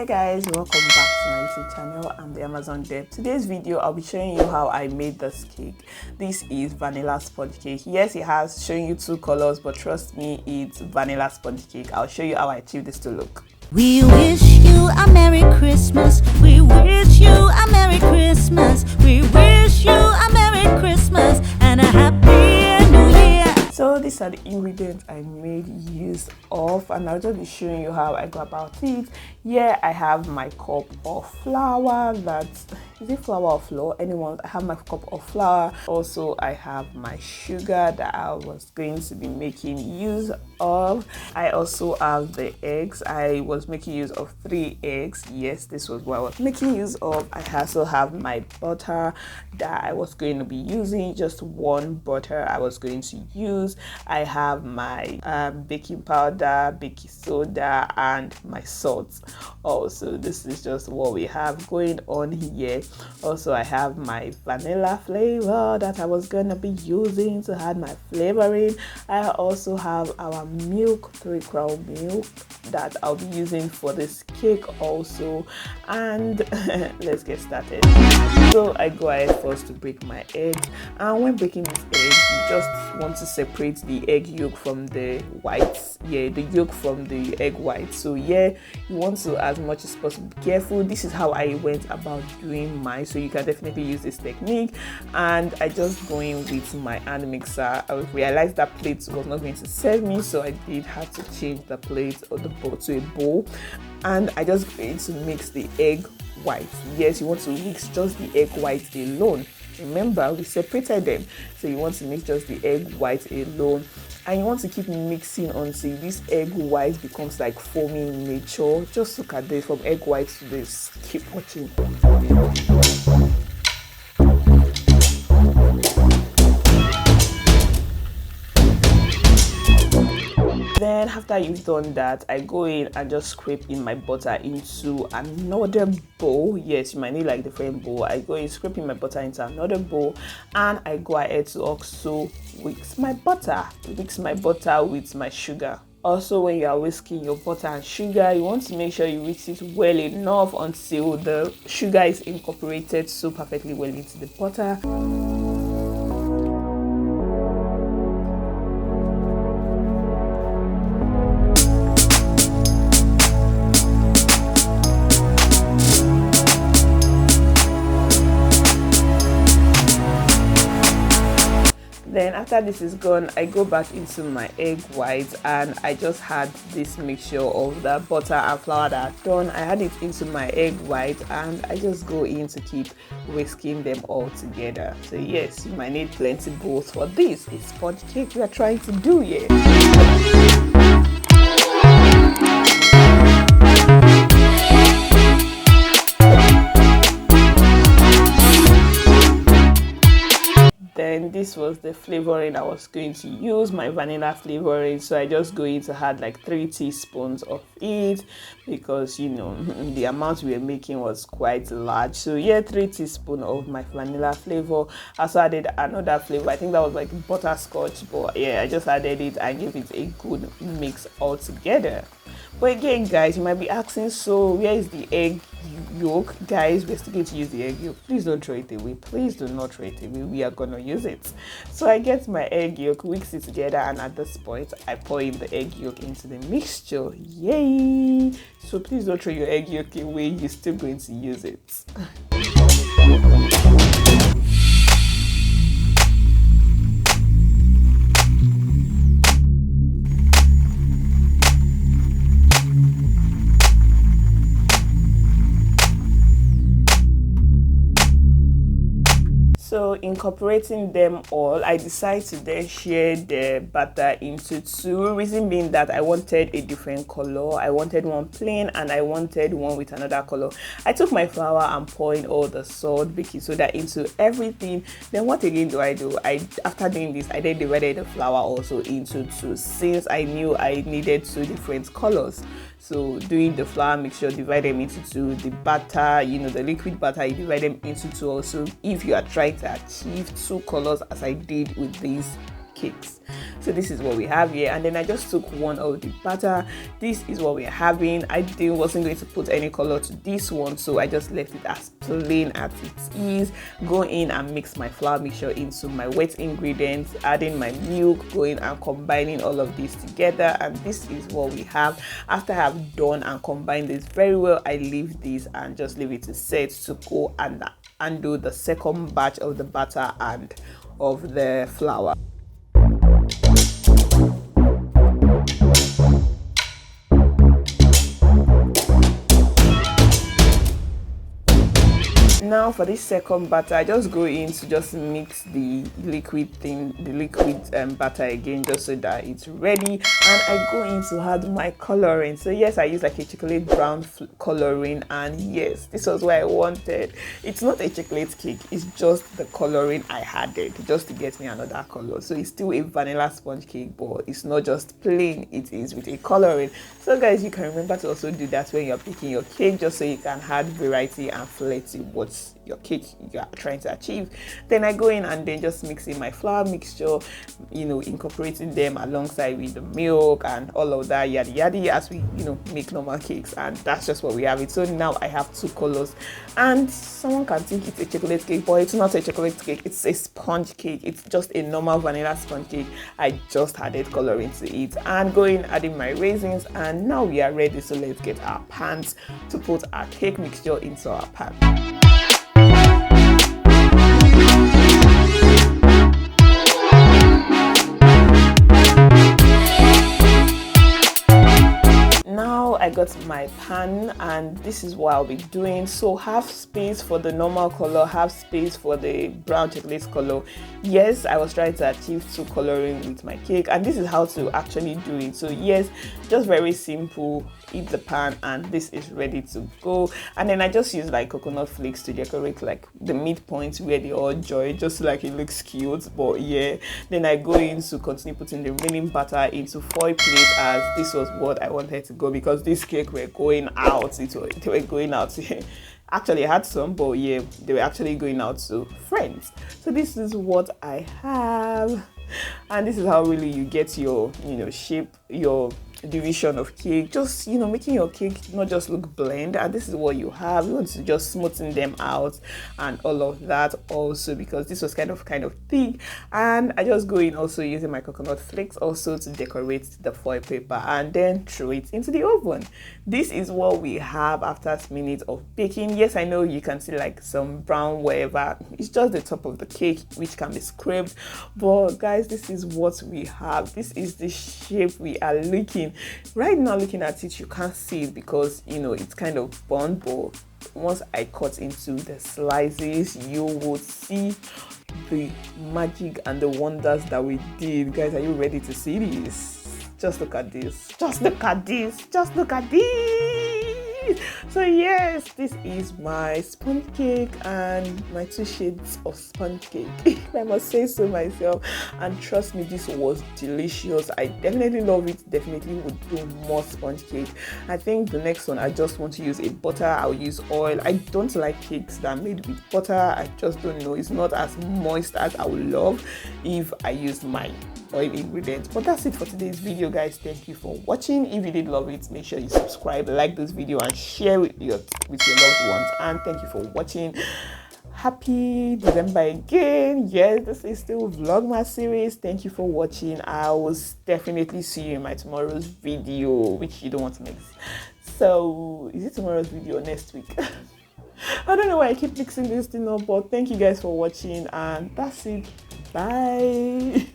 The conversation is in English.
Hey guys, welcome back to my YouTube channel. I'm the Amazon Deb. Today's video I'll be showing you how I made this cake. This is vanilla sponge cake. Yes, it has shown you two colors, but trust me, it's vanilla sponge cake. I'll show you how I achieved this to look. We wish you a Merry Christmas. We wish you a Merry Christmas. We wish you a Merry Christmas and a Happy New Year. So these are the ingredients I made use of, and I'll just be showing you how I go about it. Here I have my cup of flour. Is it flour or flour? Anyone? I have my cup of flour. Also, I have my sugar that I was going to be making use of. I also have the eggs. I was making use of 3 eggs. Yes, this was what I was making use of. I also have my butter that I was going to be using. Just 1 butter I was going to use. I have my baking powder, baking soda, and my salt. Also, this is just what we have going on here. Also, I have my vanilla flavor that I was gonna be using to add my flavoring. I also have our milk, 3 crown milk, that I'll be using for this cake also. And let's get started. So I go ahead first to break my eggs, and when breaking these eggs, you just want to separate the egg yolk from the whites. Yeah, the yolk from the egg white. So yeah, you want to, as much as possible, be careful. This is how I went about doing mine, so you can definitely use this technique. And I just go in with my hand mixer. I realized that plate was not going to serve me, so I did have to change the plate or the bowl to a bowl. And I just going to mix the egg white. Yes, you want to mix just the egg white alone. Remember, we separated them, so you want to mix just the egg white alone, and you want to keep mixing until this egg white becomes like foamy in nature. Just look at this, from egg white to this. Keep watching. Then after you've done that, I go in and just scrape in my butter into another bowl. Yes, you might need like different bowl. I go in scraping my butter into another bowl, and I go ahead to also mix my butter with my sugar. Also, when you are whisking your butter and sugar, you want to make sure you whisk it well enough until the sugar is incorporated so perfectly well into the butter. Then after this is gone, I go back into my egg white, and I just had this mixture of the butter and flour that I've done. I add it into my egg white, and I just go in to keep whisking them all together. So yes, you might need plenty bowls for this. It's sponge cake we are trying to do here. Then this was the flavoring I was going to use, my vanilla flavoring. So I just go in to add like 3 teaspoons of it, because you know the amount we were making was quite large. So yeah, 3 teaspoons of my vanilla flavor. I also added another flavor, I think that was like butterscotch, but yeah, I just added it and gave it a good mix all together. But again, guys, you might be asking, so where is the egg yolk? Guys, we're still going to use the egg yolk. Please don't throw it away. Please do not throw it away. We are gonna use it. So I get my egg yolk, mix it together, and at this point I pour in the egg yolk into the mixture. Yay! So please don't throw your egg yolk away. You're still going to use it. So incorporating them all, I decided to then share the batter into 2. Reason being that I wanted a different color. I wanted one plain and I wanted one with another color. I took my flour and poured all the salt, baking soda into everything. Then what again do? After doing this, I then divided the flour also into 2, since I knew I needed 2 different colors. So doing the flour mixture, divide them into 2. The batter, you know, the liquid batter, you divide them into 2 also, if you are trying to achieve 2 colors as I did with this cakes. So this is what we have here, and then I just took one of the batter. This is what we're having. I wasn't going to put any color to this one, so I just left it as plain as it is. Go in and mix my flour mixture into my wet ingredients, adding my milk, going and combining all of this together, and this is what we have. After I have done and combined this very well, I leave this and just leave it to set to go and do the second batch of the batter and of the flour. Now for this second batter, I just go in to just mix the liquid batter again, just so that it's ready, and I go in to add my coloring. So yes, I use like a chocolate brown coloring, and yes, this was what I wanted. It's not a chocolate cake, it's just the coloring I added just to get me another color. So it's still a vanilla sponge cake, but it's not just plain, it is with a coloring. So guys, you can remember to also do that when you're baking your cake, just so you can add variety and flair to what's your cake you are trying to achieve. Then I go in and then just mix in my flour mixture, incorporating them alongside with the milk and all of that yada yada, as we make normal cakes, and that's just what we have it. So now I have two colors, and someone can think it's a chocolate cake, but it's not a chocolate cake, it's a sponge cake. It's just a normal vanilla sponge cake. I just added coloring to it, and go in adding my raisins, and now we are ready. So let's get our pans to put our cake mixture into our pan. I got my pan, and this is what I'll be doing. So half space for the normal color, half space for the brown chocolate color. Yes, I was trying to achieve two coloring with my cake, and this is how to actually do it. So yes, just very simple. Heat the pan, and this is ready to go. And then I just use like coconut flakes to decorate like the midpoint where they all join, just so like it looks cute. But yeah, then I go in to continue putting the remaining batter into foil plate, as this was what I wanted to go, because this cake were going out. They were going out. Actually, I had some, but yeah, they were actually going out to friends. So this is what I have, and this is how really you get your shape, your division of cake, just making your cake not just look blend. And this is what you have. You want to just smoothen them out and all of that also, because this was kind of thick. And I just go in also using my coconut flakes also to decorate the foil paper, and then throw it into the oven. This is what we have after minutes of baking. Yes, I know you can see like some brown wherever, it's just the top of the cake which can be scraped, but guys, this is what we have. This is the shape we are looking right now. Looking at it, you can't see it because it's kind of burnt, but once I cut into the slices, you will see the magic and the wonders that we did. Guys, are you ready to see this? Just look at this. Just look at this. Just look at this. So yes, this is my sponge cake and my 2 shades of sponge cake. I must say so myself, and trust me, this was delicious. I definitely love it. Definitely would do more sponge cake. I think the next one, I just want to use a butter. I'll use oil. I don't like cakes that are made with butter. I just don't know, it's not as moist as I would love if I used my oil ingredients. But that's it for today's video, guys. Thank you for watching. If you did love it, make sure you subscribe, like this video, and share with your loved ones. And thank you for watching. Happy December again. Yes, this is still Vlogmas series. Thank you for watching. I will definitely see you in my tomorrow's video, which you don't want to miss. So is it tomorrow's video or next week? I don't know why I keep mixing this thing up, but thank you guys for watching, and that's it. Bye.